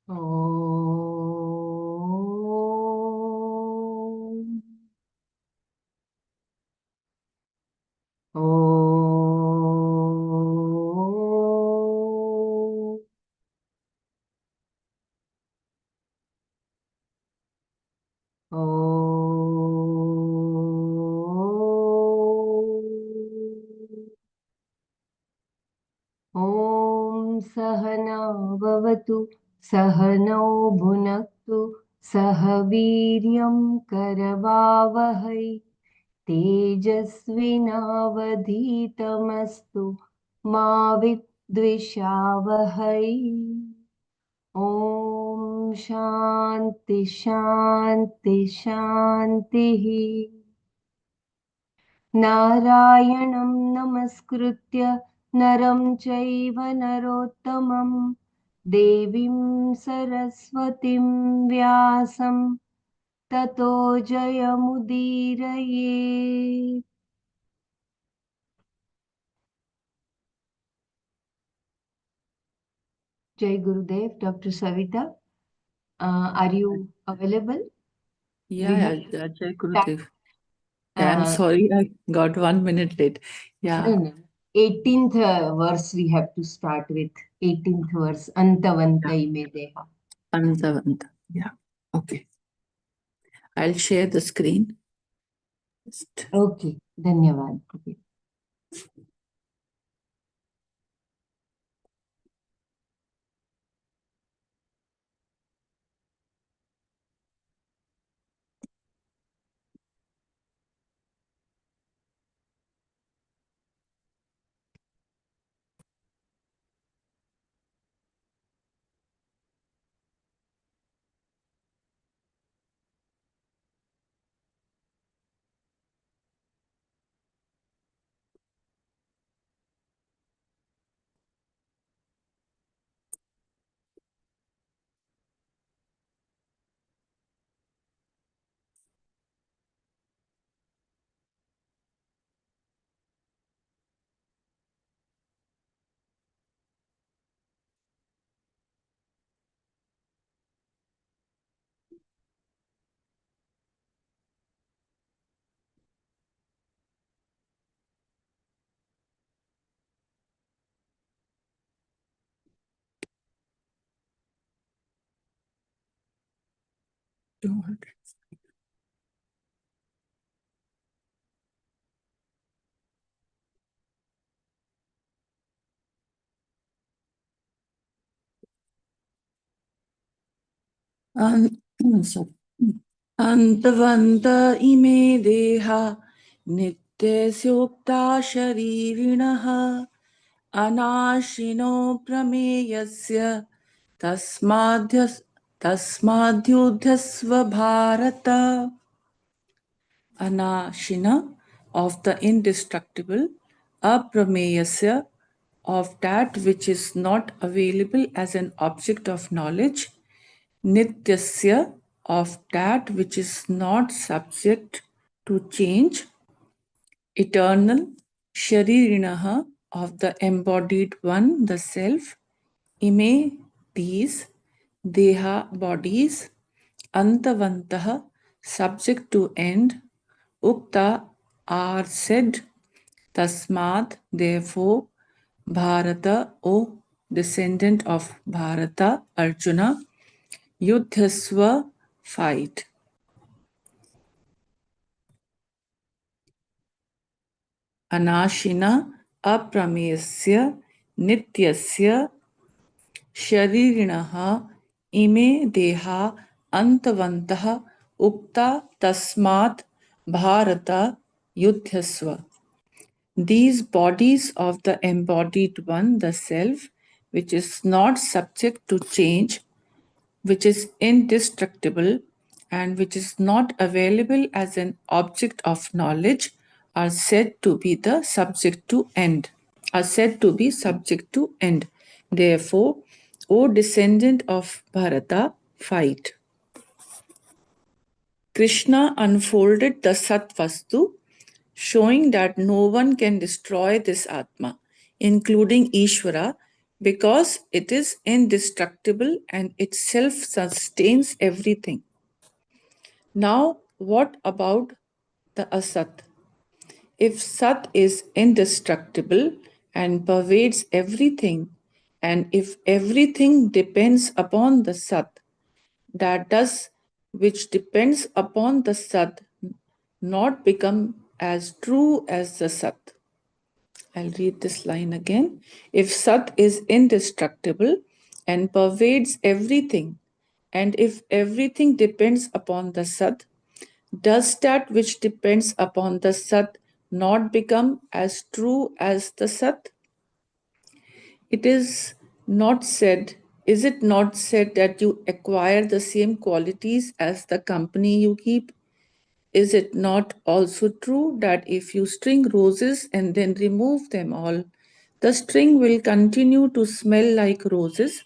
Om. Om. Om Sahana Bhavatu Sahano Bhunaktu Sahaviryam Karavavahai Tejasvinavadhitamastu Ma Vidvishavahai. Om Shanti Shanti Shantihi. नारायणं नमस्कृत्य नरं चैव नरोत्तमं देवीं सरस्वतीं व्यासं ततो जयमुदीरये. Jai Gurudev. Dr. Savita, are you available? Yeah, Jai Gurudev. I'm sorry, I got 1 minute late. Yeah. No. 18th verse we have to start with. 18th verse. Antavanta ime deha. Antavanta. Yeah. Okay. I'll share the screen. Okay. Dhanyavad. Okay. Antavanta ime deha nityasukta sharirinaha anashino prameyasya tasmadhyudhyasva bharata. Anashina, of the indestructible, aprameyasya, of that which is not available as an object of knowledge, nityasya, of that which is not subject to change, eternal, sharirinaha, of the embodied one, the self, ime, these, deha, bodies, antavantaha, subject to end, ukta, are said, tasmad, therefore, Bharata, O descendant of Bharata, Arjuna, yudhasva, fight. Anashina, apramesya, nityasya, sharirinaha, ime deha, antavantaha, ukta tasmat, Bharata, yudhasva. These bodies of the embodied one, the self, which is not subject to change, which is indestructible, and which is not available as an object of knowledge, are said to be the subject to end, are said to be subject to end. Therefore, O descendant of Bharata, fight. Krishna unfolded the Satvastu, showing that no one can destroy this Atma, including Ishvara, because it is indestructible and it self sustains everything. Now, what about the Asat? If Sat is indestructible and pervades everything, and if everything depends upon the Sat, that does which depends upon the Sat not become as true as the Sat? I'll read this line again. If Sat is indestructible and pervades everything, and if everything depends upon the Sat, does that which depends upon the Sat not become as true as the Sat? It is not said, is it not said that you acquire the same qualities as the company you keep? Is it not also true that if you string roses and then remove them all, the string will continue to smell like roses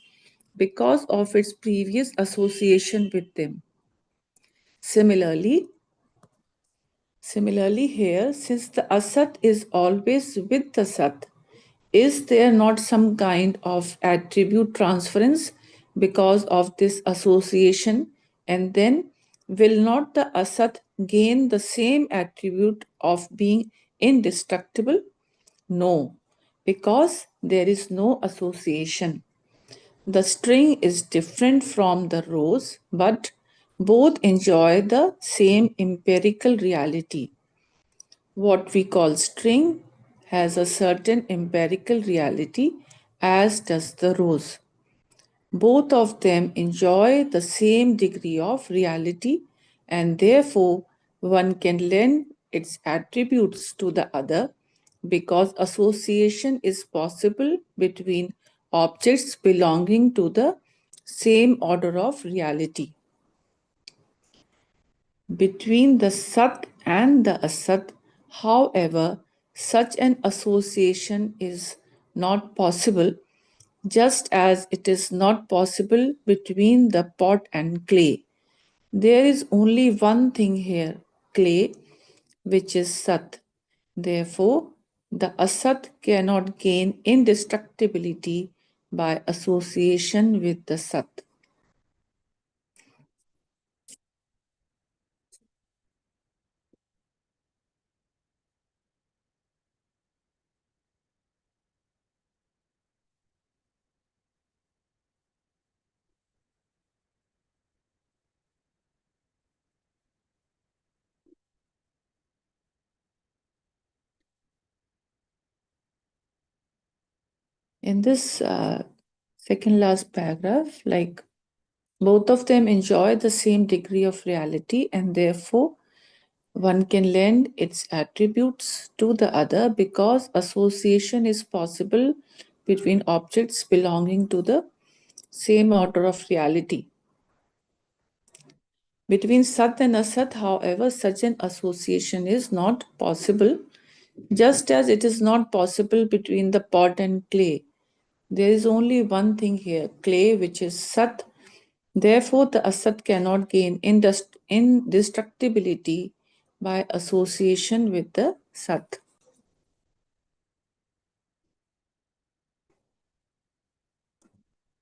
because of its previous association with them? Similarly, Similarly, here, since the asat is always with the sat, is there not some kind of attribute transference because of this association? And then, will not the asat gain the same attribute of being indestructible? No, because there is no association. The string is different from the rose, but both enjoy the same empirical reality. What we call string has a certain empirical reality, as does the rose. Both of them enjoy the same degree of reality, and therefore one can lend its attributes to the other because association is possible between objects belonging to the same order of reality. Between the Sat and the Asat, however, such an association is not possible, just as it is not possible between the pot and clay. There is only one thing here, clay, which is Sat. Therefore, the Asat cannot gain indestructibility by association with the Sat. In this second last paragraph, like both of them enjoy the same degree of reality, and therefore one can lend its attributes to the other because association is possible between objects belonging to the same order of reality. Between Sat and Asat, however, such an association is not possible, just as it is not possible between the pot and clay. There is only one thing here, clay, which is Sat. Therefore, the Asat cannot gain indestructibility by association with the Sat.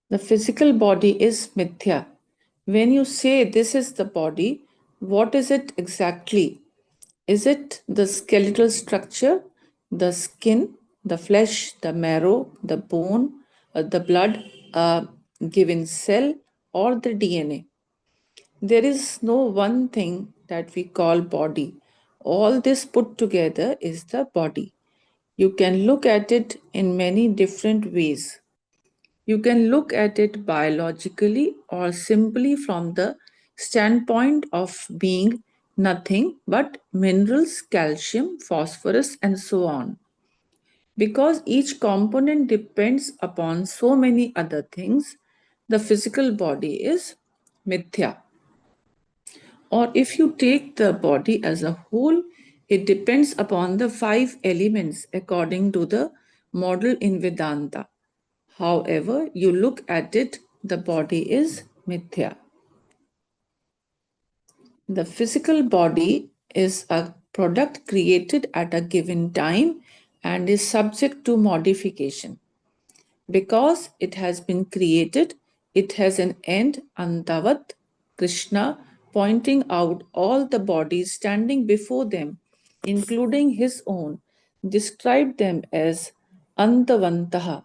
The physical body is mithya. When you say this is the body, what is it exactly? Is it the skeletal structure, the skin, the flesh, the marrow, the bone, the blood, a given cell, or the DNA? There is no one thing that we call body. All this put together is the body. You can look at it in many different ways. You can look at it biologically or simply from the standpoint of being nothing but minerals, calcium, phosphorus, and so on. Because each component depends upon so many other things, the physical body is mithya. Or if you take the body as a whole, it depends upon the five elements according to the model in Vedanta. However, you look at it, the body is mithya. The physical body is a product created at a given time and is subject to modification. Because it has been created, it has an end, Antavat. Krishna, pointing out all the bodies standing before them, including his own, described them as Antavantaha.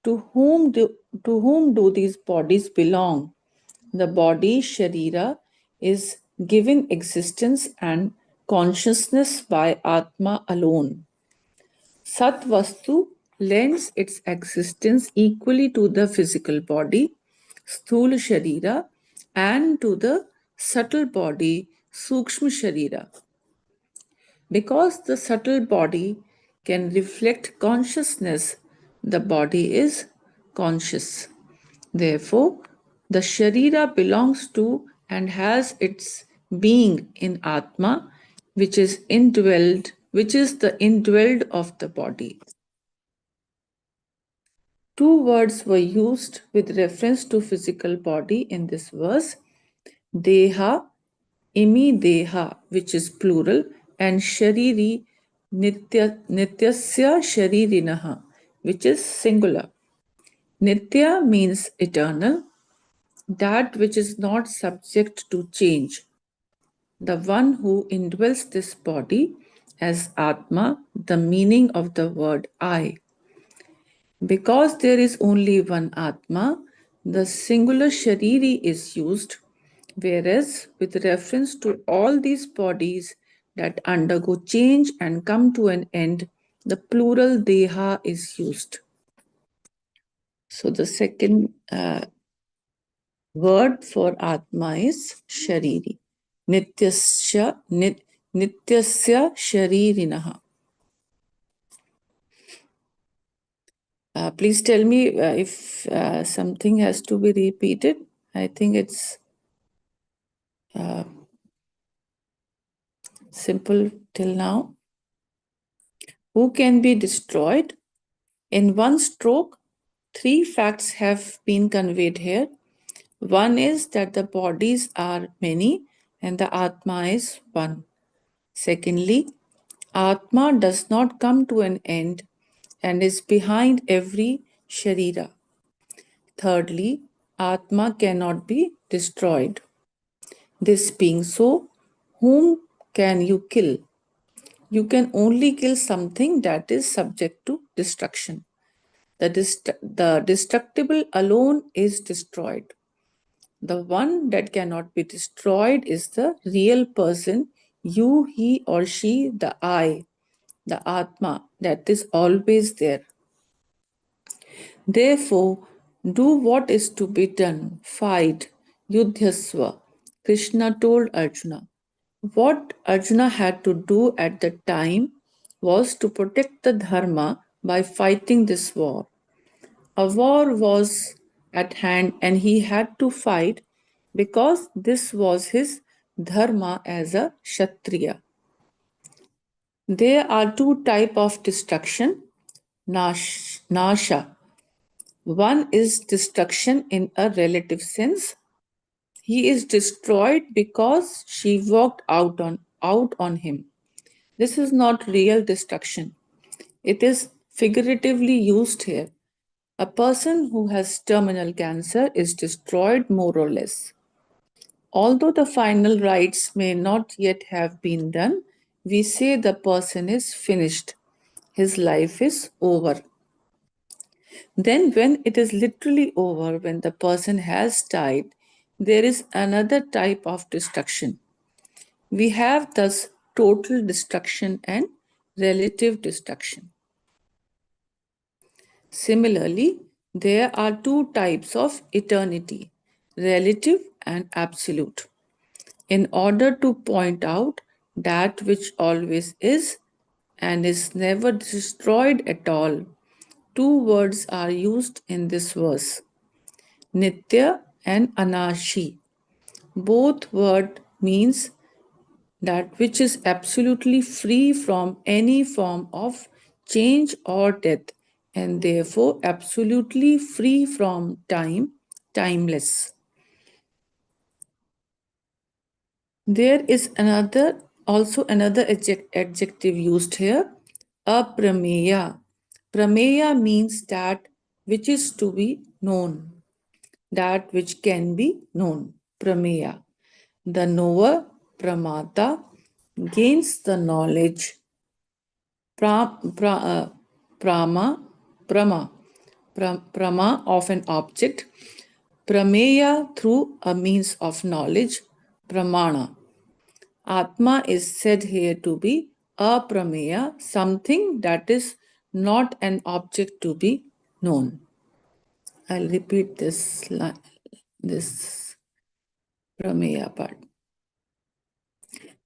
To whom do these bodies belong? The body, Sharira, is given existence and consciousness by Atma alone. Sat Vastu lends its existence equally to the physical body, Sthula Sharira, and to the subtle body, Sukshma Sharira. Because the subtle body can reflect consciousness, the body is conscious. Therefore, the Sharira belongs to and has its being in Atma, which is the indwelled of the body. Two words were used with reference to physical body in this verse: Deha, imi deha, which is plural, and shariri, nityasya sharirinaha, which is singular. Nitya means eternal, that which is not subject to change. The one who indwells this body as Atma, the meaning of the word I. Because there is only one Atma, the singular Shariri is used, whereas with reference to all these bodies that undergo change and come to an end, the plural Deha is used. So the second word for Atma is Shariri. Nityasya Sharirinaha. Please tell me if something has to be repeated. I think it's simple till now. Who can be destroyed? In one stroke, three facts have been conveyed here. One is that the bodies are many and the Atma is one. Secondly, Atma does not come to an end and is behind every Sharira. Thirdly, Atma cannot be destroyed. This being so, whom can you kill? You can only kill something that is subject to destruction. The destructible alone is destroyed. The one that cannot be destroyed is the real person, you, he, or she, the I, the Atma, that is always there. Therefore, do what is to be done, fight, yudhyasva, Krishna told Arjuna. What Arjuna had to do at the time was to protect the Dharma by fighting this war. A war was at hand and he had to fight because this was his Dharma as a Kshatriya. There are two types of destruction, Nasha. One is destruction in a relative sense. He is destroyed because she walked out on him. This is not real destruction. It is figuratively used here. A person who has terminal cancer is destroyed more or less. Although the final rites may not yet have been done, we say the person is finished. His life is over. Then, when it is literally over, when the person has died, there is another type of destruction. We have thus total destruction and relative destruction. Similarly, there are two types of eternity, relative and absolute. In order to point out that which always is and is never destroyed at all, two words are used in this verse, Nitya and Anashi. Both word means that which is absolutely free from any form of change or death, and therefore absolutely free from time, timeless. There is another adjective used here, aprameya. Prameya means that which is to be known, that which can be known. Prameya. The knower, pramata, gains the knowledge. Pra, pra, prama, prama, prama of an object. Prameya through a means of knowledge. Pramana. Atma is said here to be aprameya, something that is not an object to be known. I'll repeat this prameya part.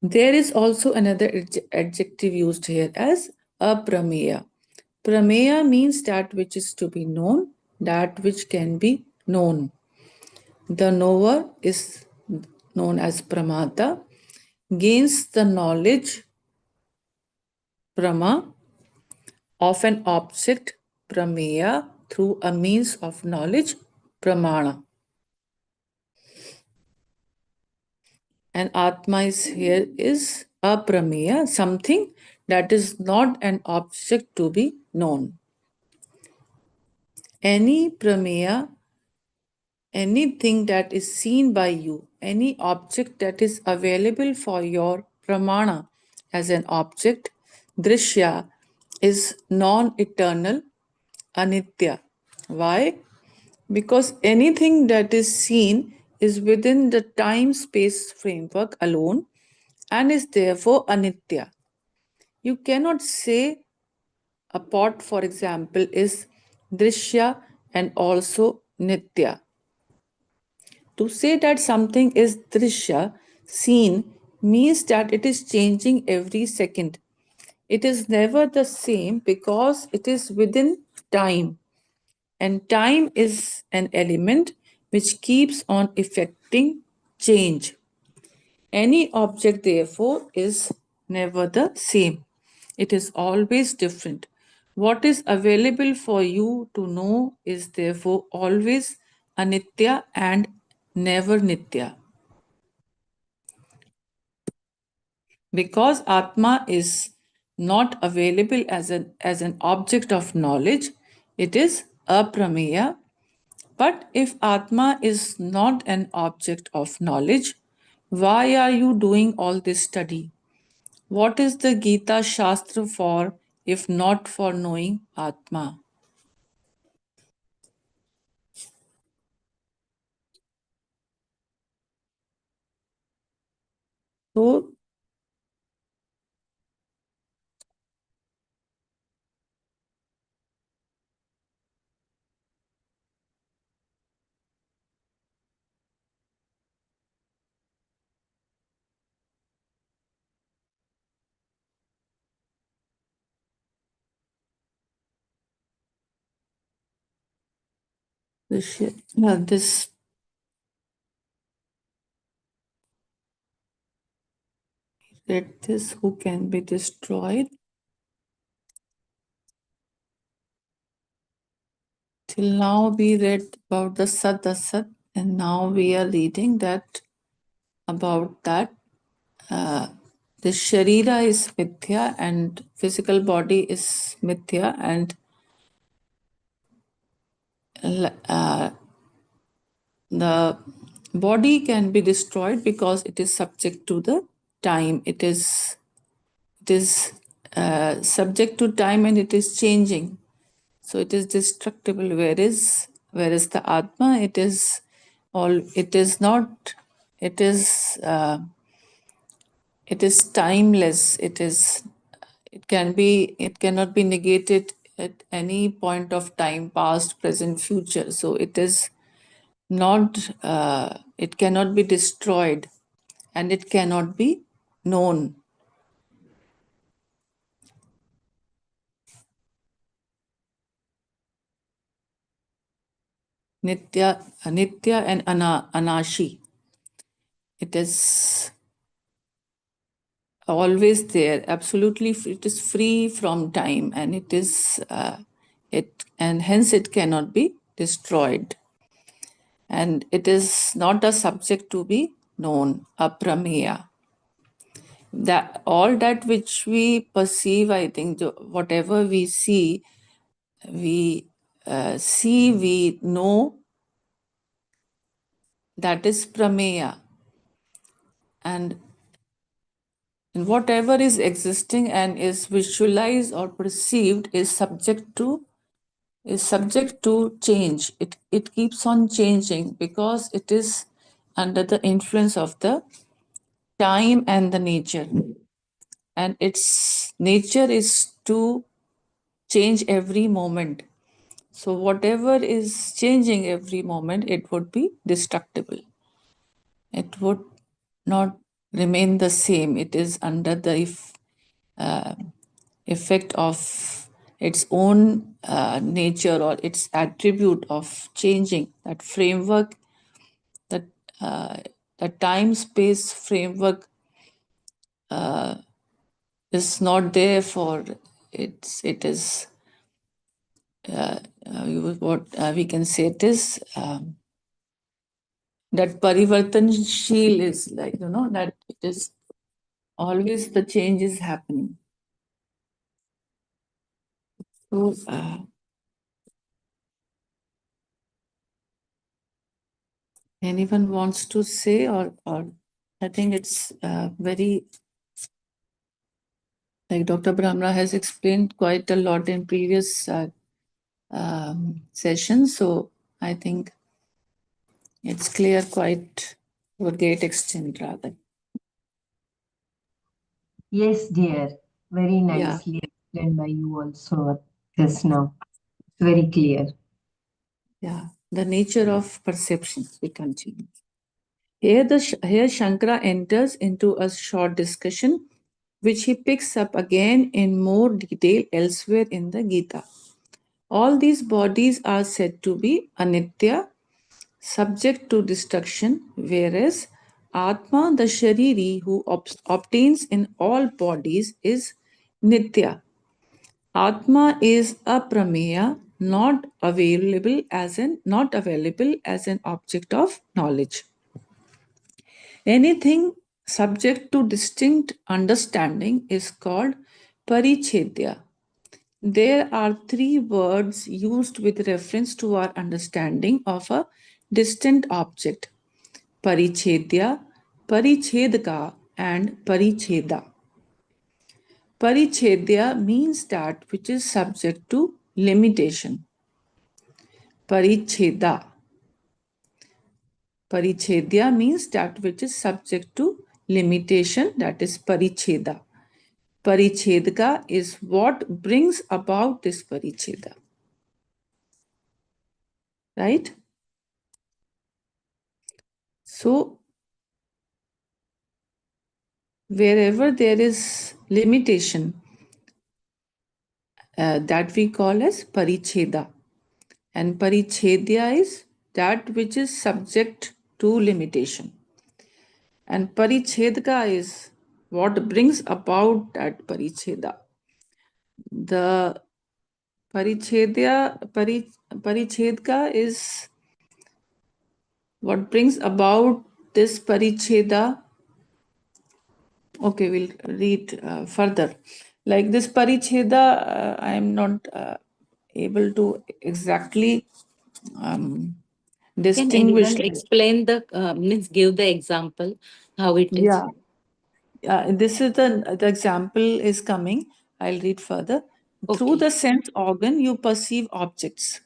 There is also another adjective used here as aprameya. Prameya means that which is to be known, that which can be known. The knower is known as pramata, gains the knowledge prama of an object prameya through a means of knowledge pramana. And atma is here is aprameya, something that is not an object to be known. Any prameya, anything that is seen by you, any object that is available for your pramana as an object, drishya, is non-eternal, anitya. Why? Because anything that is seen is within the time-space framework alone and is therefore anitya. You cannot say a pot, for example, is drishya and also nitya. To say that something is drishya, seen, means that it is changing every second. It is never the same because it is within time. And time is an element which keeps on effecting change. Any object, therefore, is never the same. It is always different. What is available for you to know is therefore always anitya and never nitya. Because Atma is not available as an object of knowledge, it is aprameya. But if Atma is not an object of knowledge, why are you doing all this study? What is the Gita Shastra for if not for knowing Atma? So, this read this who can be destroyed. Till now we read about the Sat Asat, and now we are reading that about that the Sharira is mithya and physical body is mithya, and the body can be destroyed because it is subject to the time. It is subject to time and it is changing. So it is destructible. Whereas the Atma, it is not, it is it is timeless. It cannot be negated at any point of time, past, present, future. So it is not, it cannot be destroyed and it cannot be known. Nitya and Anashi. It is always there, absolutely. It is free from time, and and hence it cannot be destroyed. And it is not a subject to be known, aprameya. That all that which we perceive, I think, whatever we see, we see, we know, that is prameya. And whatever is existing and is visualized or perceived is subject to change. It keeps on changing because it is under the influence of the time and the nature. And its nature is to change every moment. So whatever is changing every moment, it would be destructible. It would not remain the same. It is under the effect of its own nature or its attribute of changing. That framework, that the time space framework is not there for it is what we can say it is that parivartansheel is like, that it is always the change is happening. So anyone wants to say, or I think it's very, like Dr. Brahma has explained quite a lot in previous sessions. So I think it's clear quite to a great extent, rather. Yes, dear. Very Yeah. nicely explained by you also just now. It's very clear. Yeah. The nature of perception. We continue. Here Shankara enters into a short discussion, which he picks up again in more detail elsewhere in the Gita. All these bodies are said to be anitya, subject to destruction, whereas Atma, the Shariri, who obtains in all bodies, is nitya. Atma is aprameya, not available as an object of knowledge. Anything subject to distinct understanding is called parichedya. There are three words used with reference to our understanding of a distant object: parichedya, parichedka, and paricheda. Parichedya means that which is subject to limitation. Paricheda. Parichedya means that which is subject to limitation, that is paricheda. Parichedka is what brings about this paricheda. Right? So, wherever there is limitation, that we call as paricheda. And parichedya is that which is subject to limitation. And parichedka is what brings about that paricheda. The parichedka is what brings about this paricheda. Okay, we'll read further. Like this paricheda, I am not able to exactly Can distinguish. anyone explain means give the example how it is? Yeah, this is the example is coming. I'll read further. Through Okay. the sense organ, you perceive objects,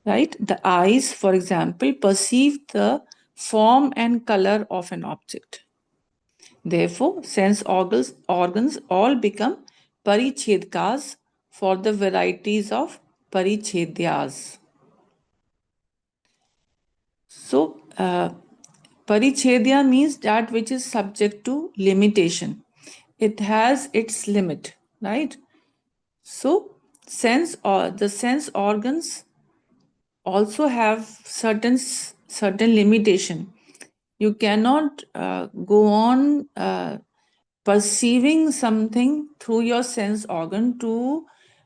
right? The eyes, for example, perceive the form and color of an object. Therefore, sense organs all become parichedkas for the varieties of parichedyas. So, parichedya means that which is subject to limitation. It has its limit, right? So, the sense organs also have certain limitation. You cannot go on perceiving something through your sense organ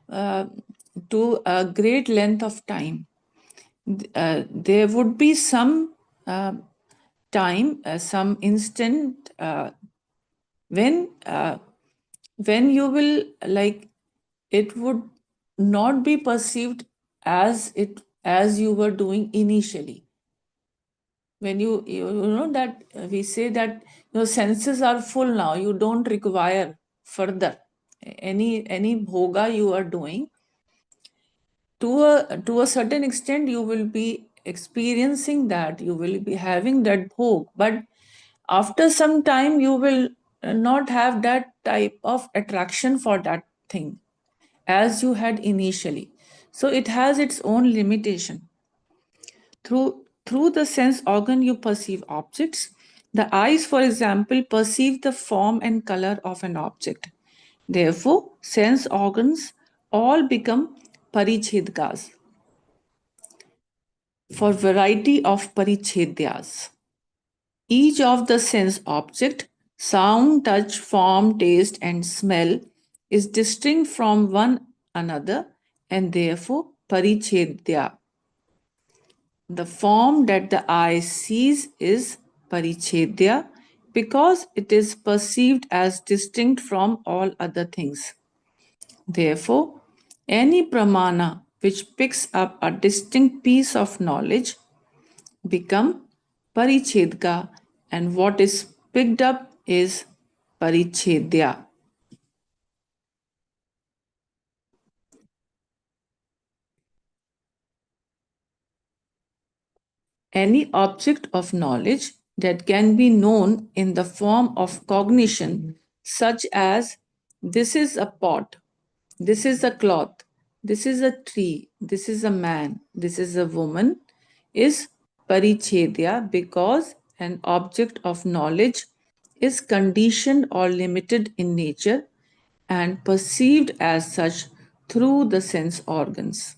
uh, to a great length of time. There would be some time, some instant when when you will like it would not be perceived as you were doing initially. When you know that we say that your senses are full now, you don't require further any bhoga you are doing. To a certain extent you will be experiencing that, you will be having that bhog, but after some time you will not have that type of attraction for that thing as you had initially. So it has its own limitation. Through the sense organ you perceive objects. The eyes, for example, perceive the form and color of an object. Therefore, sense organs all become parichedkas for variety of parichedyas. Each of the sense object, sound, touch, form, taste, and smell, is distinct from one another and therefore parichedya. The form that the eye sees is parichedya because it is perceived as distinct from all other things. Therefore, any pramana which picks up a distinct piece of knowledge become parichedka, and what is picked up is parichedya. Any object of knowledge that can be known in the form of cognition, such as this is a pot, this is a cloth, this is a tree, this is a man, this is a woman, is parichedya because an object of knowledge is conditioned or limited in nature and perceived as such through the sense organs.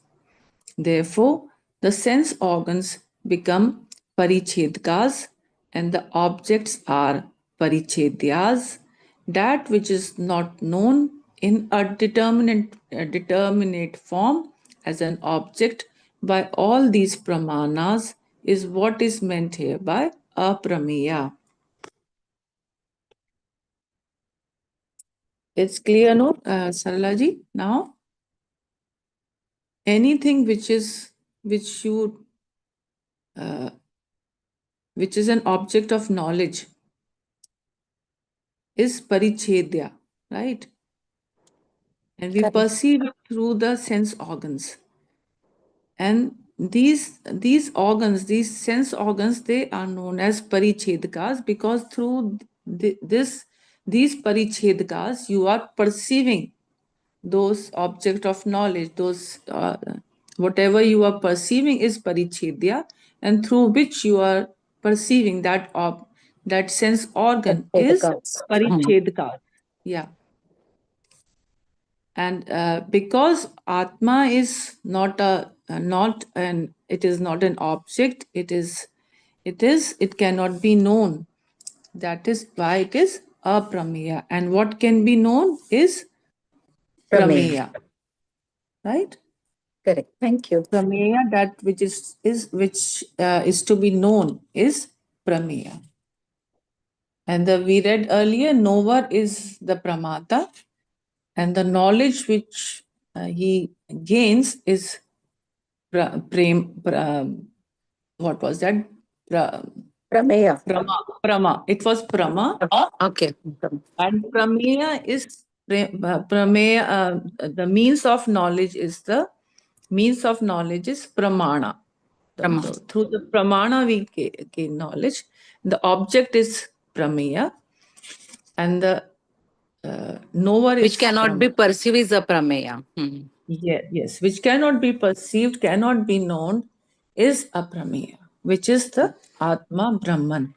Therefore, the sense organs become parichedkas and the objects are parichedyas. That which is not known in a determinate form as an object by all these pramanas is what is meant here by aprameya. It's clear, no, Saralaji? Now, anything which is uh, which is an object of knowledge is parichedya, right? And we Correct. perceive it through the sense organs. And these organs, these sense organs, they are known as parichedkas because through these parichedkas you are perceiving those object of knowledge, those whatever you are perceiving is parichedya, and through which you are perceiving that sense organ is Parichedas. parichedka. Yeah. And because atma is not it is not an object, it cannot be known. That is why it is aprameya. And what can be known is Prameya. prameya, right? Correct. Thank you. Prameya, that which is to be known is prameya. And we read earlier, knower is the pramata, and the knowledge which he gains is what was that? Prameya. Prama. It was prama. Okay. And prameya is the means of knowledge is pramana. Through the pramana we gain knowledge. The object is prameya, and the knower Which is cannot be perceived is a prameya. yes, which cannot be perceived, cannot be known, is aprameya, which is the Atma Brahman.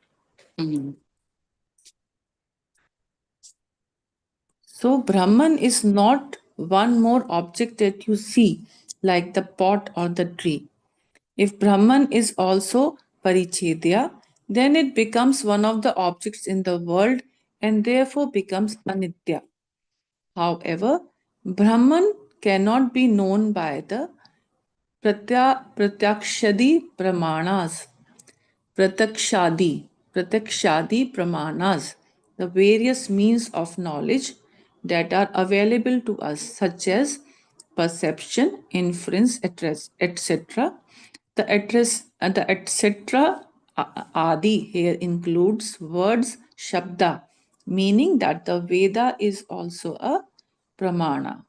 So Brahman is not one more object that you see, like the pot or the tree. If Brahman is also parichedya, then it becomes one of the objects in the world and therefore becomes anitya. However, Brahman cannot be known by the pratyakshadi pramanas, pratyakshadi pramanas, the various means of knowledge that are available to us, such as perception, inference, etc. The etc. Adi here includes words shabda, meaning that the Veda is also a pramana.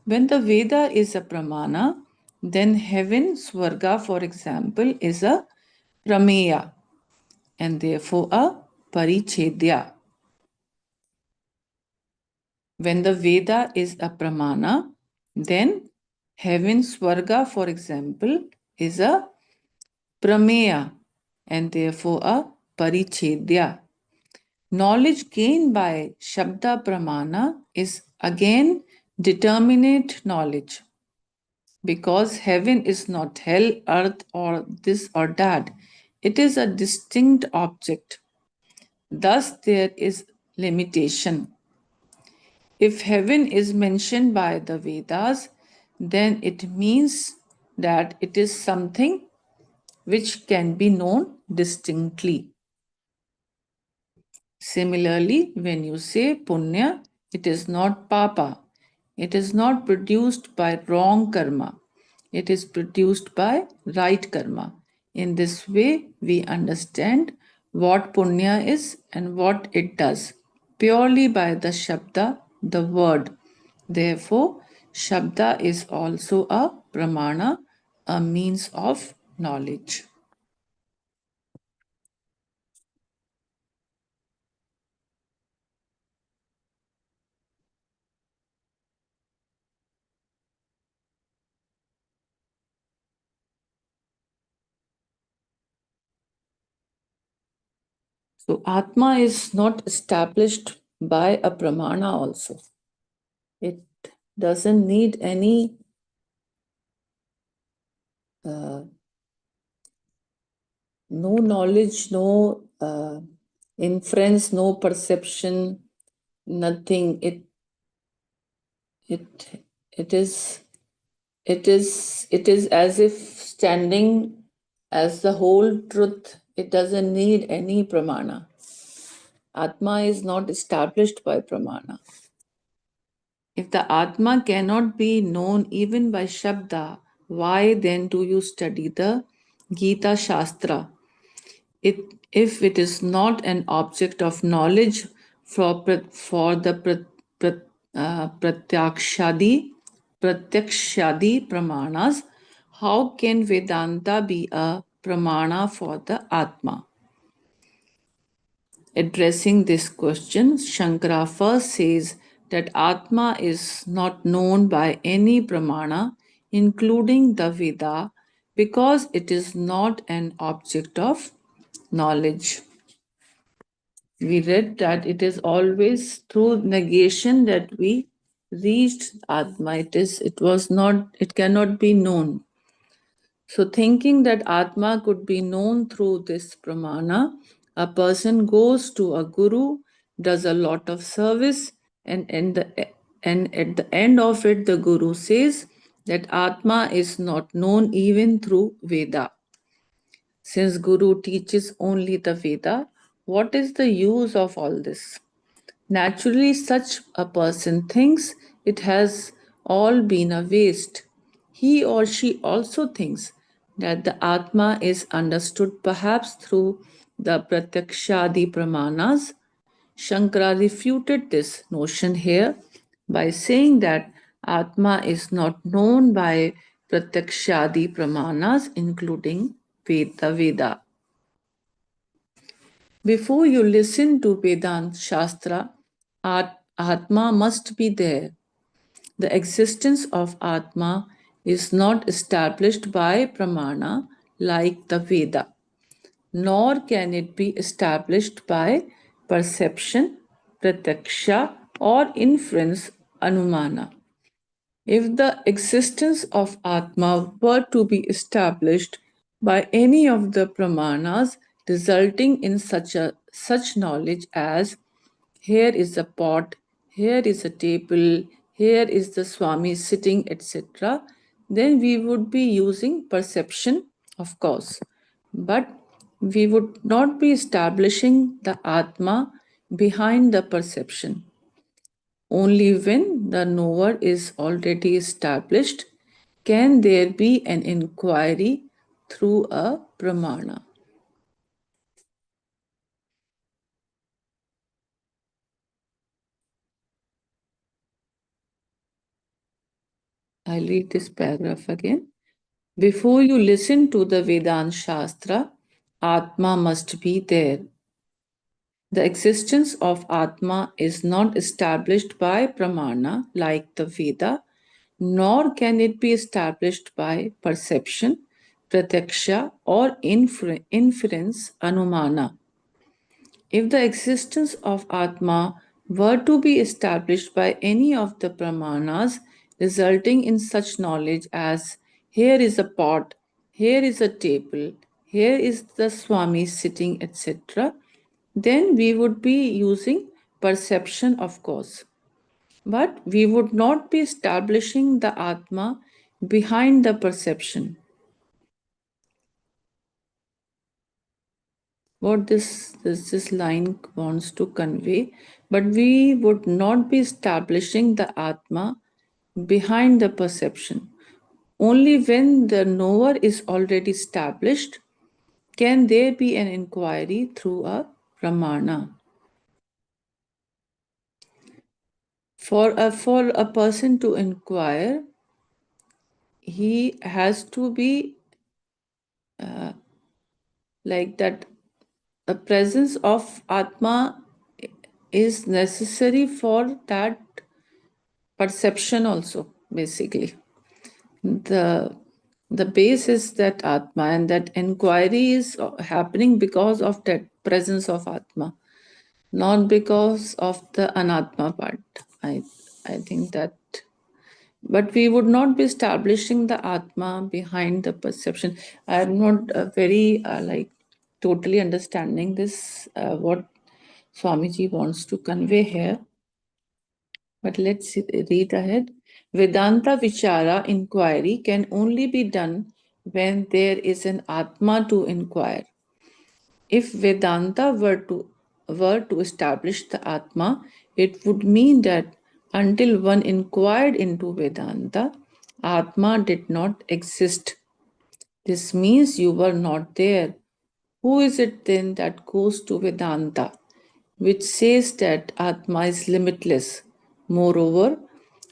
When the Veda is a pramana, then heaven, Swarga, for example, is a prameya and therefore a parichedya. When the Veda is a pramana, then heaven, Swarga, for example, is a prameya and therefore a parichedya. Knowledge gained by Shabda Pramana is again determinate knowledge, because heaven is not hell, earth, or this or that. It is a distinct object. Thus, there is limitation. If heaven is mentioned by the Vedas, then it means that it is something which can be known distinctly. Similarly, when you say punya, it is not papa. It is not produced by wrong karma. It is produced by right karma. In this way, we understand what punya is and what it does purely by the shabda, the word. Therefore, shabda is also a pramana, a means of knowledge. So Atma is not established by a pramana also. It doesn't need any no knowledge, no inference, no perception, nothing. It it is it is as if standing as the whole truth. It doesn't need any pramana. Atma is not established by pramana. If the Atma cannot be known even by Shabda, why then do you study the Gita Shastra? If it is not an object of knowledge for the pratyakshadi pramanas, how can Vedanta be a pramana for the Atma? Addressing this question, Shankara first says that Atma is not known by any pramana, including the Veda, because it is not an object of knowledge. We read that it is always through negation that we reached Atma. It cannot be known. So, thinking that Atma could be known through this pramana, a person goes to a guru, does a lot of service, and at the end of it, the guru says that Atma is not known even through Veda. Since Guru teaches only the Veda, what is the use of all this? Naturally, such a person thinks it has all been a waste. He or she also thinks that the Atma is understood perhaps through the Pratyakshadi Pramanas. Shankara refuted this notion here by saying that Atma is not known by Pratyakshadi Pramanas, including Veda. Before you listen to Vedanta Shastra, Atma must be there. The existence of Atma is not established by Pramana like the Veda, nor can it be established by perception, pratyaksha, or inference, anumana. If the existence of Atma were to be established by any of the pramanas, resulting in such knowledge as here is a pot, here is a table, here is the Swami sitting, etc., then we would be using perception, of course. But we would not be establishing the Atma behind the perception. Only when the knower is already established can there be an inquiry through a pramana. I'll read this paragraph again. Before you listen to the Vedanta Shastra, Atma must be there. The existence of Atma is not established by Pramana like the Veda, nor can it be established by perception, pratyaksha, or inference, anumana. If the existence of Atma were to be established by any of the Pramanas, resulting in such knowledge as here is a pot, here is a table, here is the Swami sitting, etc., then we would be using perception, of course. But we would not be establishing the Atma behind the perception. What this line wants to convey, but we would not be establishing the Atma behind the perception. Only when the knower is already established can there be an inquiry through a pramana. For a person to inquire, he has to be like that. The presence of Atma is necessary for that perception also, basically. The base is that Atma, and that inquiry is happening because of that presence of Atma, not because of the Anatma part. I think that, but we would not be establishing the Atma behind the perception. I am not very like totally understanding this, what Swamiji wants to convey here. But let's read ahead. Vedanta Vichara inquiry can only be done when there is an Atma to inquire. If Vedanta were to establish the Atma, it would mean that until one inquired into Vedanta, Atma did not exist. This means you were not there. Who is it then that goes to Vedanta, which says that Atma is limitless? Moreover,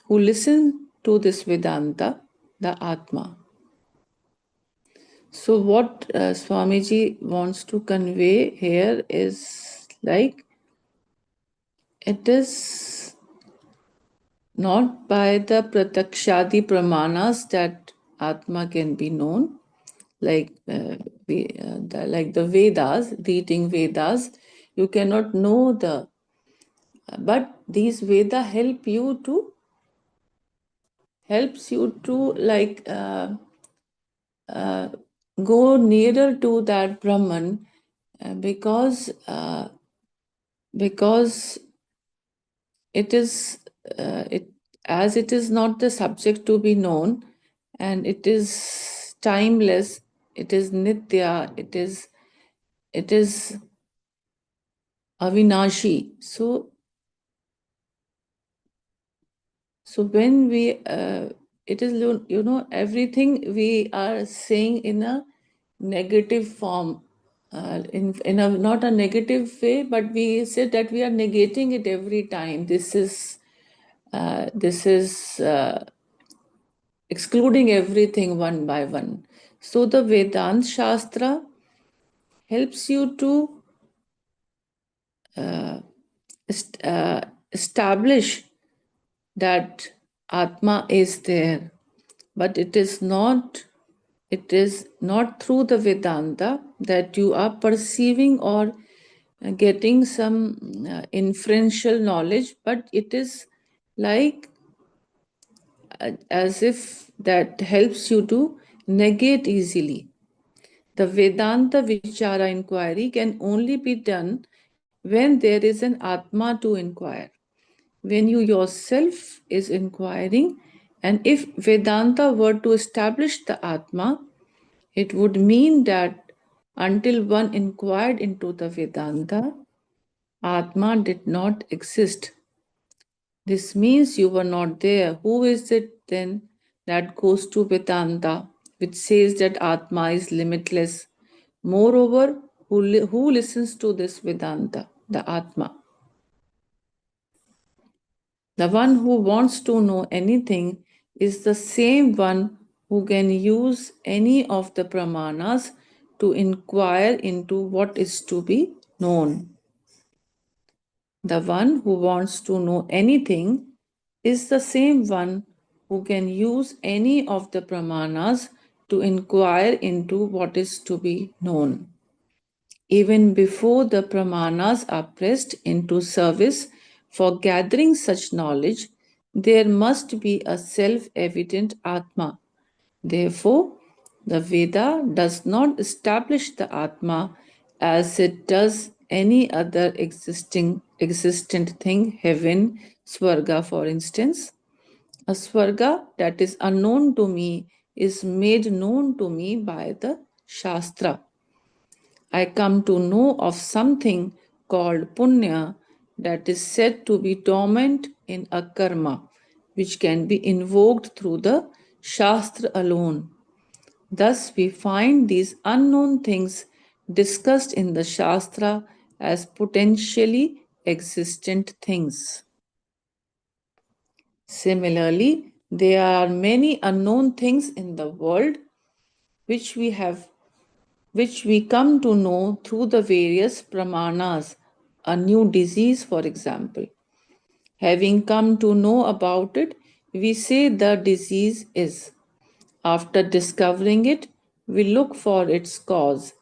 who listen to this Vedanta, the Atma. So, what Swamiji wants to convey here is like it is not by the pratakshadi pramanas that Atma can be known, like like the Vedas, reading Vedas, you cannot know the. But these Veda helps you to like go nearer to that Brahman, because it is it as it is not the subject to be known, and it is timeless, it is nitya, it is avinashi. So when we it is everything we are saying in a negative form, in a not a negative way, but we said that we are negating it every time. This is excluding everything one by one. So the Vedanta Shastra helps you to establish that Atma is there, but it is not through the Vedanta that you are perceiving or getting some inferential knowledge, but it is like as if that helps you to negate easily. The Vedanta Vichara inquiry can only be done when there is an Atma to inquire. When you yourself is inquiring, and if Vedanta were to establish the Atma, it would mean that until one inquired into the Vedanta, Atma did not exist. This means you were not there. Who is it then that goes to Vedanta, which says that Atma is limitless? Moreover, who listens to this Vedanta? The Atma. The one who wants to know anything is the same one who can use any of the pramanas to inquire into what is to be known. The one who wants to know anything is the same one who can use any of the pramanas to inquire into what is to be known. Even before the pramanas are pressed into service for gathering such knowledge, there must be a self evident Atma. Therefore, the Veda does not establish the Atma as it does any other existent thing, heaven, Swarga, for instance. A Swarga that is unknown to me is made known to me by the Shastra. I come to know of something called Punya that is said to be dormant in a karma, which can be invoked through the Shastra alone. Thus, we find these unknown things discussed in the Shastra as potentially existent things. Similarly, there are many unknown things in the world which we come to know through the various pramanas, a new disease, for example. Having come to know about it, we say the disease is. After discovering it, we look for its cause.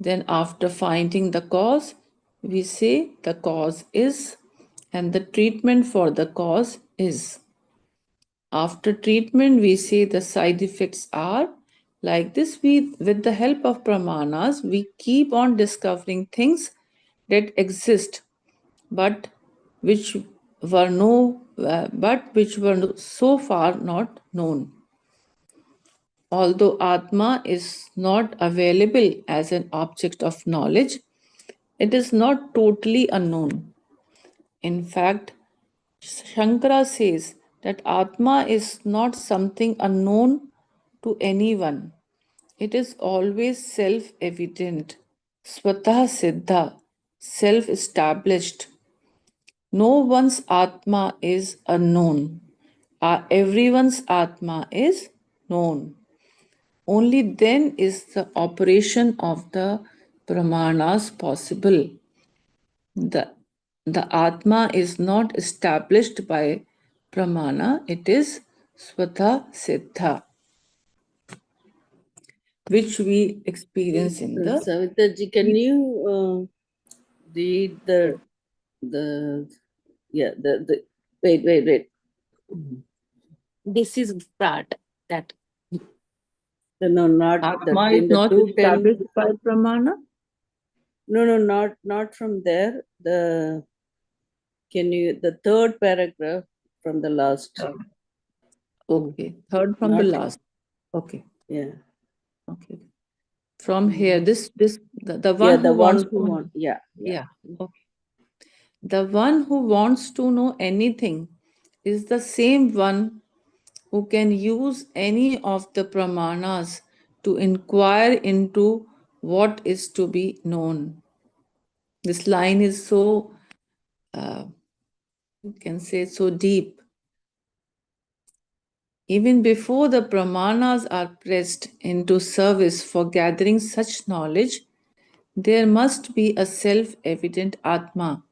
Then, after finding the cause, we say the cause is, and the treatment for the cause is. After treatment, we say the side effects are. Like this, with the help of pramanas, we keep on discovering things that exist, but which which were so far not known. Although Atma is not available as an object of knowledge, it is not totally unknown. In fact, Shankara says that Atma is not something unknown to anyone. It is always self evident, swatah siddha, self established. No one's Atma is unknown. Everyone's Atma is known. Only then is the operation of the pramanas possible. The, the Atma is not established by pramana, it is swatha siddha, which we experience in the. Savitaji, can you read the wait. This is part that No, not Atma that is in the not 210. established by pramana. No, not from there. The third paragraph from the last. Okay, third from the Not last. Okay, yeah. okay. From here, the Yeah, one the who wants one who to. want. Yeah. Yeah, okay. The one who wants to know anything is the same one who can use any of the pramanas to inquire into what is to be known. This line is so, you can say, so deep. Even before the pramanas are pressed into service for gathering such knowledge, there must be a self evident Atma.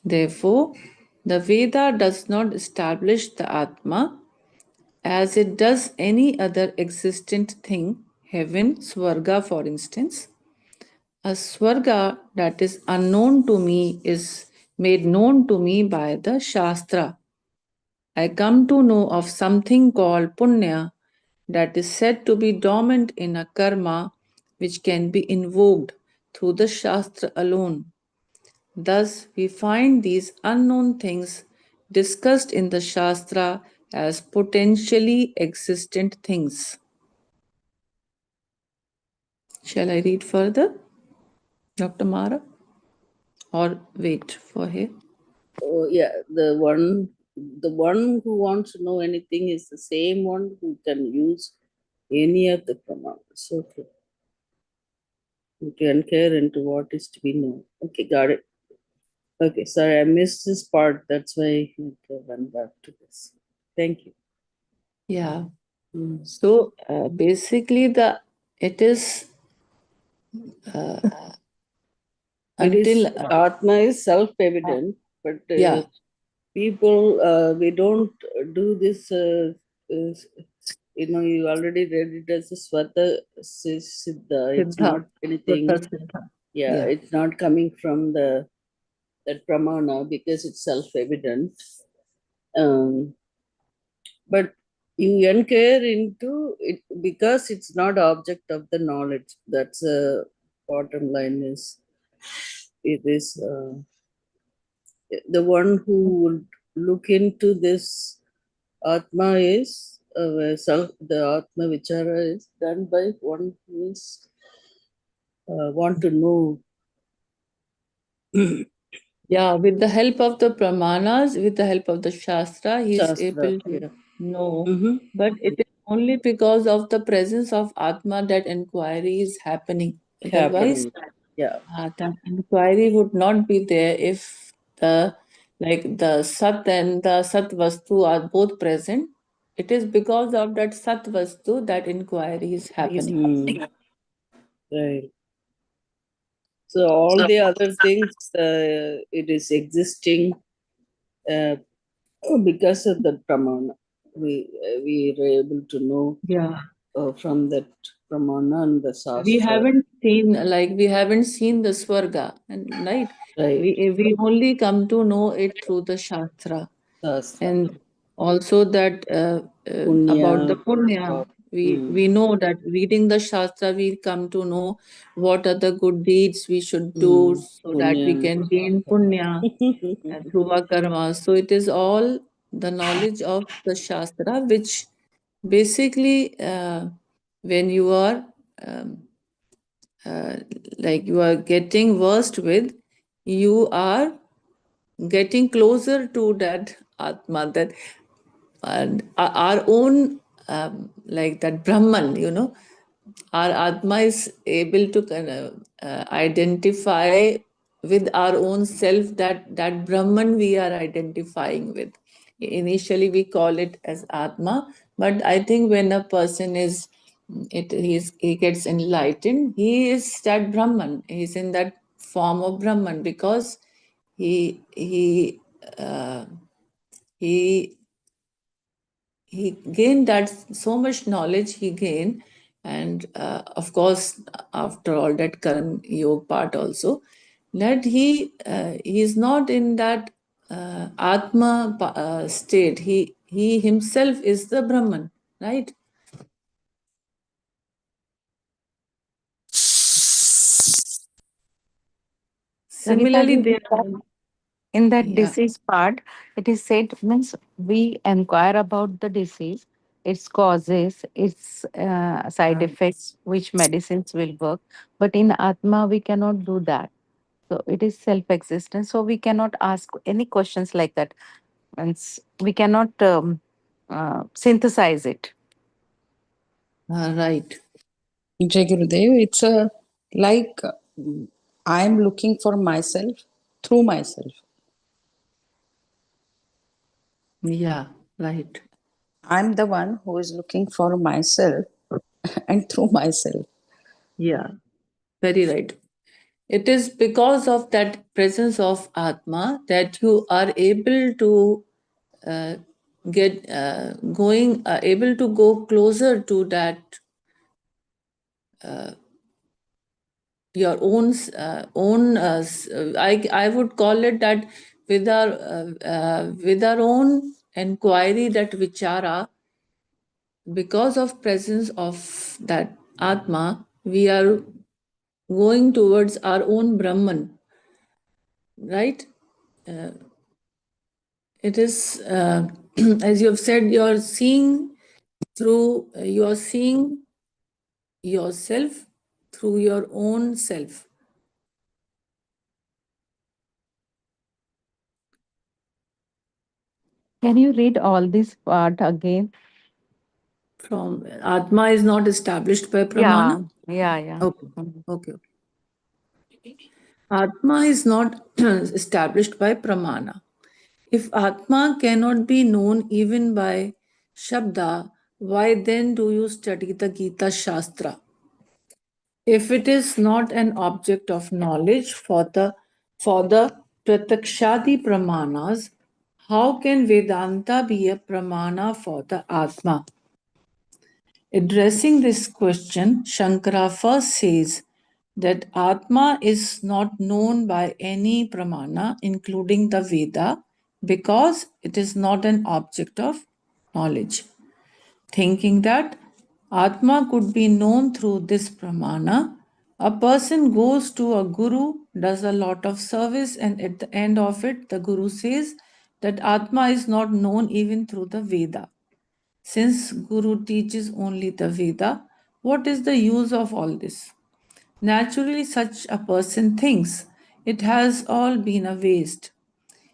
Therefore, the Veda does not establish the Atma as it does any other existent thing, heaven, Swarga, for instance. A Swarga that is unknown to me is made known to me by the Shastra. I come to know of something called Punya that is said to be dormant in a karma which can be invoked through the Shastra alone. Thus, we find these unknown things discussed in the Shastra as potentially existent things. Shall I read further, Dr. Mara? Or wait for here? Oh, yeah, the one the one who wants to know anything is the same one who can use any of the pramana. Okay. You can care into what is to be known. Okay, got it. Okay, sorry, I missed this part. That's why I went back to this. Thank you. Yeah. Mm. So basically, it is It is until Atma is self-evident, but yeah, people we don't do this. You already read it as a Swata Siddha. It's Siddha, not anything. Swata Siddha. Yeah, Yeah. it's not coming from that pramana because it's self-evident. Um, but you inquire into it because it's not object of the knowledge. That's a bottom line. Is it is the one who would look into this atma is self. The atma vichara is done by one who is want to know. Yeah, with the help of the pramanas, with the help of the shastra, he is Shastra. able to Yeah. know. Mm-hmm. But it is only because of the presence of Atma that inquiry is happening. Otherwise, Happening. Yeah. that inquiry would not be there if the Sat and the Sat Vastu are both present. It is because of that Sat Vastu that inquiry is happening. Mm. Right. So all the other things, it is existing uh, because of the pramana. We are able to know Yeah. from that pramana and the We sastra. haven't seen the Swarga, and right? Right. We only come to know it through the Shastra. Sastra. And also that about the Punya. punya, we know that reading the shastra we come to know what are the good deeds we should do so that we Punya. can gain punya through our karma. So it is all the knowledge of the shastra, which basically when you are um, uh, you are getting versed with, you are getting closer to that atma, that and our own that Brahman, our Atma is able to kind of identify with our own self, that Brahman we are identifying with. Initially, we call it as Atma, but I think when a person he gets enlightened, he is that Brahman. He's in that form of Brahman because uh, he he gained that so much knowledge he gained, and of course after all that Karan Yoga part also, that he is not in that Atma state. He himself is the Brahman, right? Similarly, Lalitaji, there. in that Yeah. disease part, it is said means we inquire about the disease, its causes, its side effects, which medicines will work. But in Atma, we cannot do that. So it is self-existent. So we cannot ask any questions like that. And we cannot synthesize it. Right. Jai Gurudev, it's like I'm looking for myself through myself. Yeah. Right. I'm the one who is looking for myself and through myself. Yeah. Very right. It is because of that presence of Atma that you are able to uh, get able to go closer to that your I would call it that with our own inquiry, that vichara, because of presence of that Atma, we are going towards our own Brahman, right? It is as you have said, you're seeing you're seeing yourself through your own self. Can you read all this part again? From Atma is not established by Pramana? Yeah. Okay, Mm. okay. Atma is not established by Pramana. If Atma cannot be known even by Shabda, why then do you study the Gita Shastra? If it is not an object of knowledge for the pratakshadi pramanas, how can Vedanta be a pramana for the Atma? Addressing this question, Shankara first says that Atma is not known by any pramana, including the Veda, because it is not an object of knowledge. Thinking that Atma could be known through this pramana, a person goes to a guru, does a lot of service, and at the end of it, the guru says that Atma is not known even through the Veda. Since Guru teaches only the Veda, what is the use of all this? Naturally, such a person thinks it has all been a waste.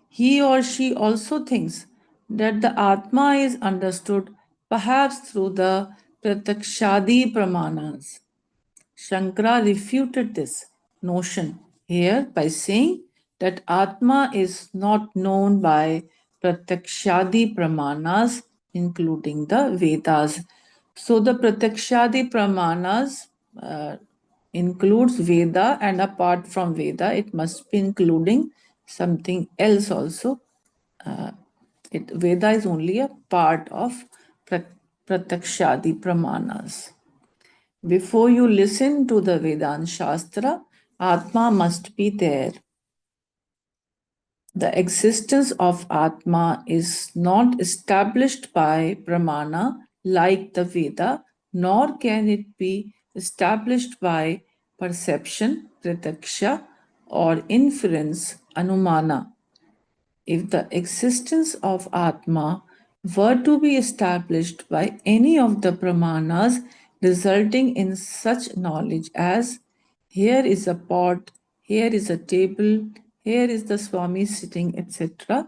He or she also thinks that the Atma is understood perhaps through the Pratakshadi Pramanas. Shankara refuted this notion here by saying that Atma is not known by Pratakshadi Pramanas, including the Vedas. So the Pratakshadi Pramanas includes Veda, and apart from Veda, it must be including something else also. Veda is only a part of Pratakshadi Pramanas. Before you listen to the Vedanta Shastra, Atma must be there. The existence of Atma is not established by Pramana like the Veda, nor can it be established by perception, prataksha, or inference, anumana. If the existence of Atma were to be established by any of the Pramanas, resulting in such knowledge as here is a pot, here is a table, here is the Swami sitting, etc.,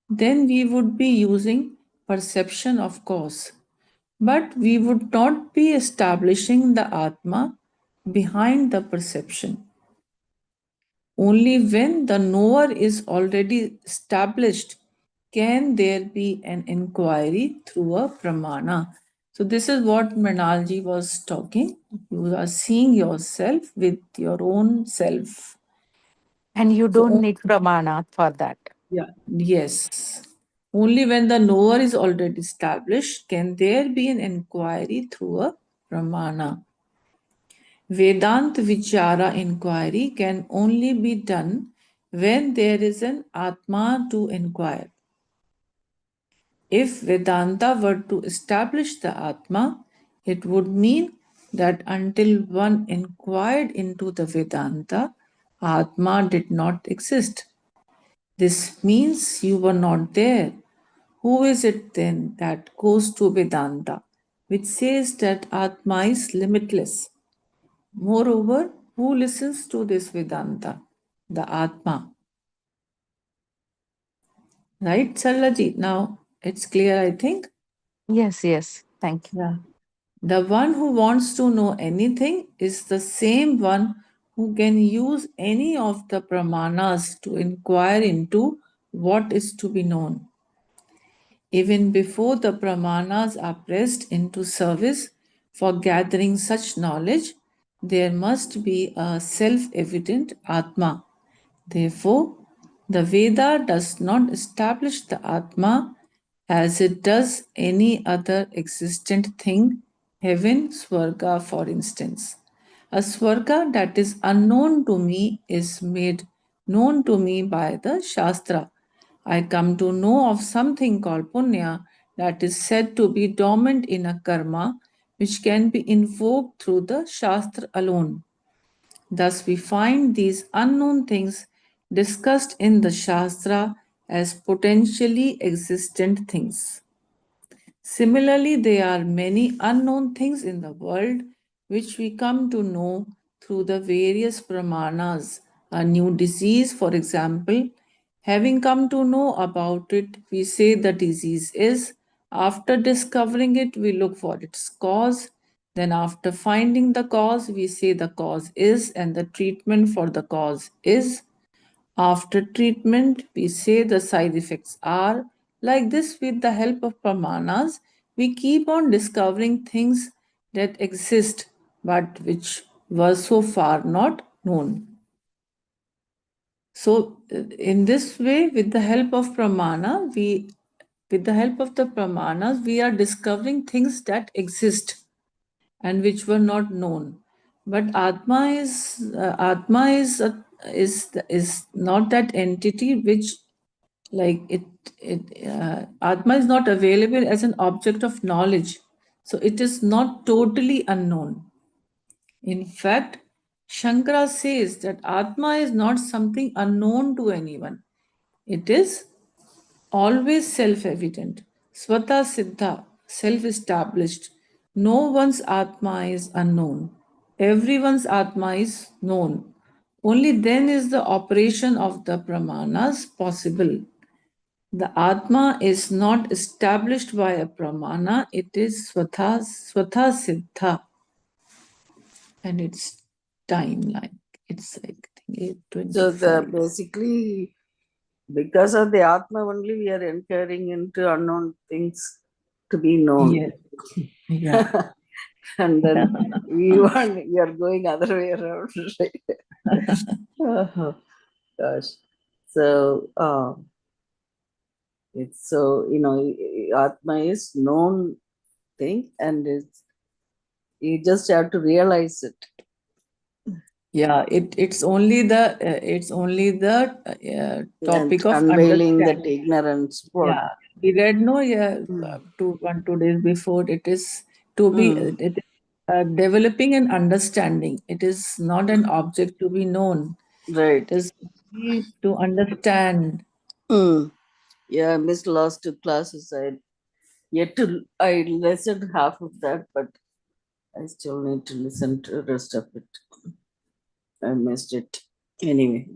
then we would be using perception, of course. But we would not be establishing the Atma behind the perception. Only when the knower is already established can there be an inquiry through a pramana. So, this is what Mrinalji was talking. You are seeing yourself with your own self. And you So, don't need pramana for that. yeah, yes. Only when the knower is already established can there be an inquiry through a pramana. Vedanta Vichara inquiry can only be done when there is an Atma to inquire. If Vedanta were to establish the Atma, it would mean that until one inquired into the Vedanta, Atma did not exist. This means you were not there. Who is it then that goes to Vedanta, which says that Atma is limitless? Moreover, who listens to this Vedanta? The Atma. Right, Sarlaji? Now it's clear, I think. Yes. Thank you. Yeah. The one who wants to know anything is the same one who can use any of the pramanas to inquire into what is to be known. Even before the pramanas are pressed into service for gathering such knowledge, there must be a self evident Atma. Therefore, the Veda does not establish the Atma as it does any other existent thing, heaven, Swarga, for instance. A Swarga that is unknown to me is made known to me by the Shastra. I come to know of something called Punya that is said to be dormant in a karma which can be invoked through the Shastra alone. Thus, we find these unknown things discussed in the Shastra as potentially existent things. Similarly, there are many unknown things in the world which we come to know through the various pramanas. A new disease, for example, Having come to know about it, we say the disease is. After discovering it, we look for its cause. Then, after finding the cause, we say the cause is, and the treatment for the cause is. After treatment, we say the side effects are. Like this, with the help of pramanas, we keep on discovering things that exist but which were so far not known. So, in this way, with the help of pramanas, we are discovering things that exist and which were not known. But Atma is not that entity which, like Atma is not available as an object of knowledge. So it is not totally unknown. In fact, Shankara says that Atma is not something unknown to anyone. It is always self evident, Swata Siddha, self established. No one's Atma is unknown. Everyone's Atma is known. Only then is the operation of the Pramanas possible. The Atma is not established by a Pramana, it is Swata Siddha. And its timeline. It's like I think So 825. basically, because of the Atma only, we are entering into unknown things to be known. Yes. Yeah. And then we are going other way around, right? Oh, gosh. So it's so, Atma is known thing, and you just have to realize it. Yeah, it's only the And topic of unveiling that understanding. ignorance. What? Yeah, we read no, yeah, Mm. 2 days before. It is to be Mm. it is developing an understanding. It is not an object to be known. Right. It is to understand. Mm. Yeah, I missed last 2 classes. I listened half of that, but I still need to listen to the rest of it. I missed it. Anyway,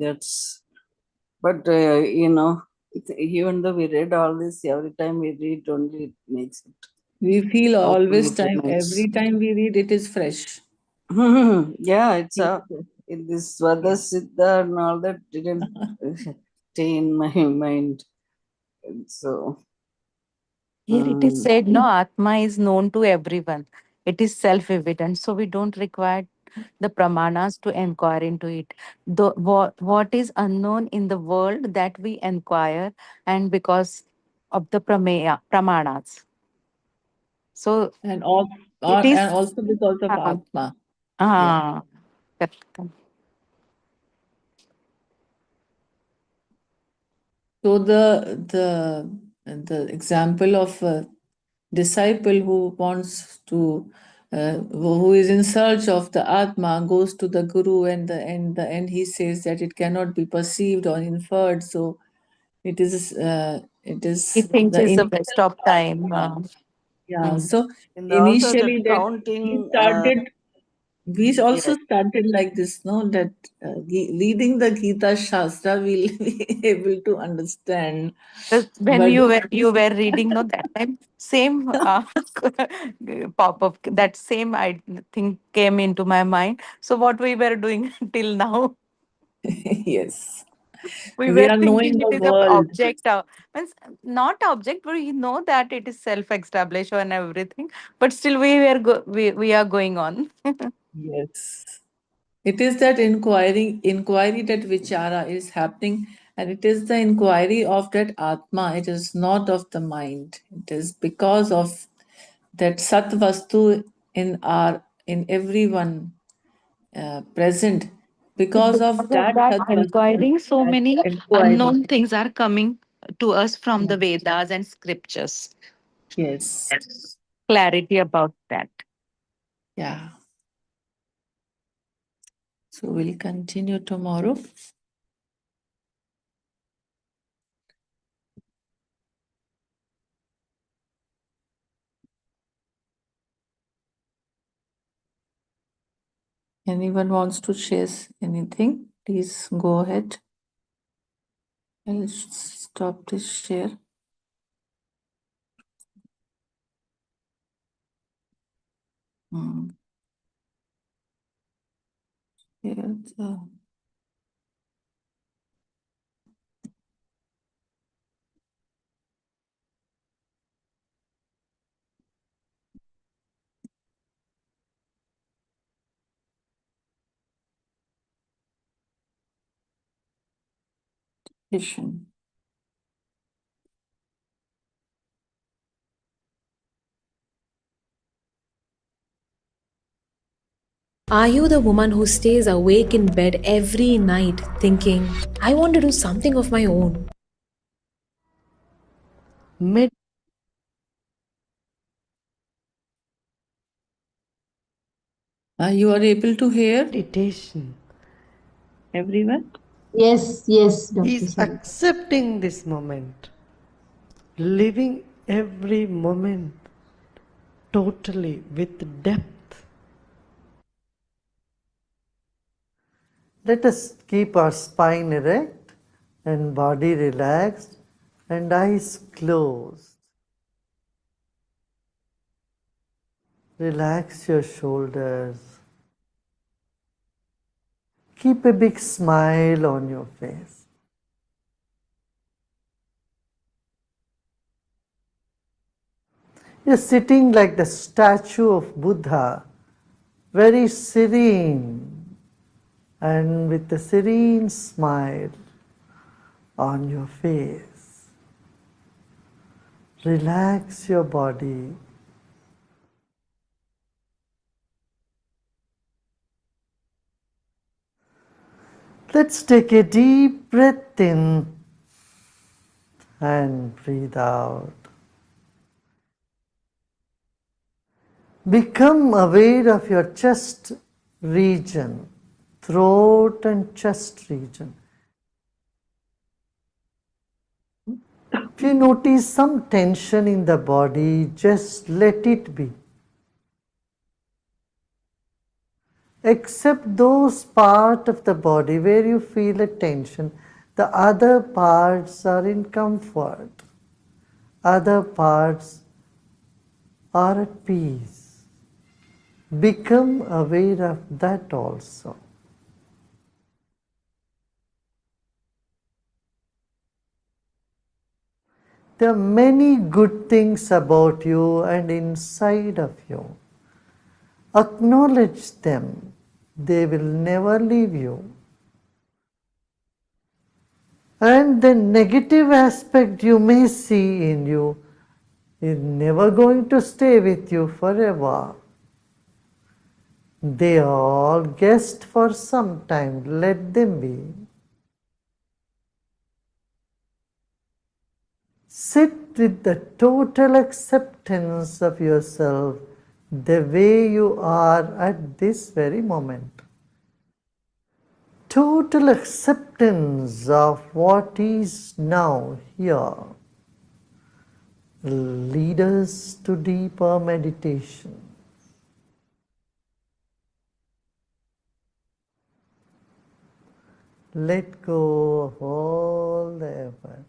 but even though we read all this, every time we read only it makes it We feel so always many time times. every time we read it is fresh. Yeah, it's in this Svada Siddha and all that didn't stay in my mind. And so, Here it is um, said, no, Atma is known to everyone. It is self evident. So we don't require the pramanas to inquire into it. What is unknown in the world that we inquire, and because of the pramanas. So And all, it is. and also because of Uh, Atma. Yeah. uh, correct. So the example of a disciple who wants to who is in search of the Atma goes to the Guru, and the end he says that it cannot be perceived or inferred. So it He is thinks the it's a initial waste of time. Atma. Yeah. Mm. So and also that initially that we counting, started we yeah, also started like this, no, that reading the Gita Shastra, we'll be able to understand. When But you were reading, no, that time same pop up, that same I think came into my mind. So what we were doing till now, yes, we we were are thinking knowing it the is a world. object, means not object, but we know that it is self-established and everything. But still, we are going on. Yes. It is that inquiry that vichara is happening, and it is the inquiry of that Atma. It is not of the mind. It is because of that Sat Vastu in everyone present. Because Because of of that that Sat Vastu, inquiry, so that many inquiry. unknown things are coming to us from Yeah. the Vedas and scriptures. Yes. Clarity about that. Yeah. So we'll continue tomorrow. Anyone wants to share anything? Please go ahead. I'll stop this share. Share the vision. Are you the woman who stays awake in bed every night thinking, I want to do something of my own? You are able to hear Meditation everyone? Yes, yes, Dr. is Sarita. accepting this moment, living every moment totally with depth. Let us keep our spine erect and body relaxed and eyes closed. Relax your shoulders. Keep a big smile on your face. You're sitting like the statue of Buddha, very serene and with a serene smile on your face. Relax your body. Let's take a deep breath in and breathe out. Become aware of your chest region, throat and chest region. If you notice some tension in the body, just let it be. Except those parts of the body where you feel a tension, the other parts are in comfort. Other parts are at peace. Become aware of that also. There are many good things about you and inside of you. Acknowledge them. They will never leave you. And the negative aspect you may see in you is never going to stay with you forever. They are all guests for some time. Let them be. Sit with the total acceptance of yourself the way you are at this very moment. Total acceptance of what is now here will lead us to deeper meditation. Let go of all the effort.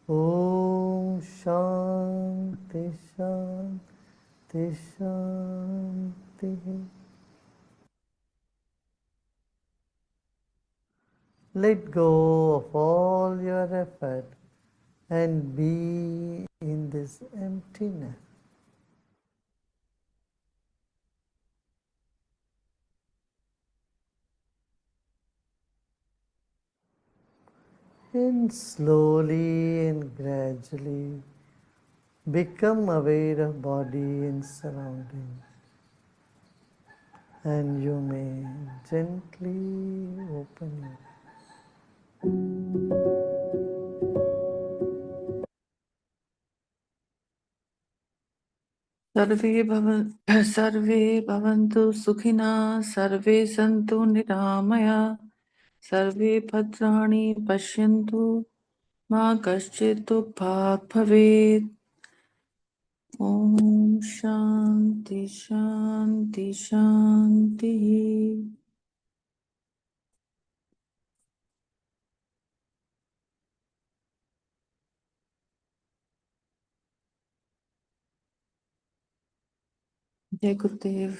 Om Shanti Shanti Shanti. Let go of all your effort and be in this emptiness. And slowly and gradually become aware of body and surroundings. And you may gently open your eyes. सर्वे भवन्तु सुखिनः सर्वे सन्तु निरामया सर्वे भद्राणि पश्यन्तु मा कश्चित् दुःखात् भवेत् ॐ शान्ति शान्ति शान्तिः जय गुरुदेव।